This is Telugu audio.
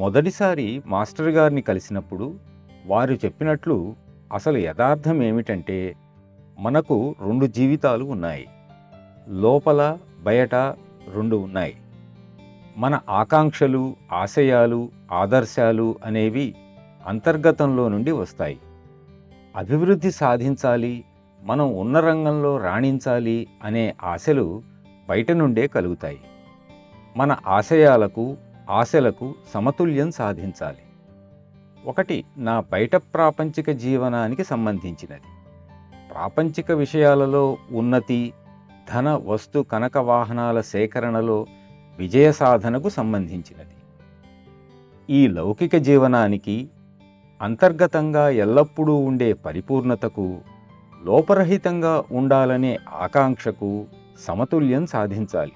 మొదటిసారి మాస్టర్ గారిని కలిసినప్పుడు వారు చెప్పినట్లు అసలు యథార్థం ఏమిటంటే మనకు రెండు జీవితాలు ఉన్నాయి. లోపల బయట రెండు ఉన్నాయి. మన ఆకాంక్షలు, ఆశయాలు, ఆదర్శాలు అనేవి అంతర్గతంలో నుండి వస్తాయి. అభివృద్ధి సాధించాలి, మనం ఉన్న రంగంలో రాణించాలి అనే ఆశలు బయట నుండే కలుగుతాయి. మన ఆశలకు సమతుల్యం సాధించాలి. ఒకటి నా బయట ప్రాపంచిక జీవనానికి సంబంధించినది. ప్రాపంచిక విషయాలలో ఉన్నతి, ధన వస్తు కనక వాహనాల సేకరణలో విజయ సాధనకు సంబంధించినది. ఈ లౌకిక జీవనానికి అంతర్గతంగా ఎల్లప్పుడూ ఉండే పరిపూర్ణతకు, లోపరహితంగా ఉండాలనే ఆకాంక్షకు సమతుల్యం సాధించాలి.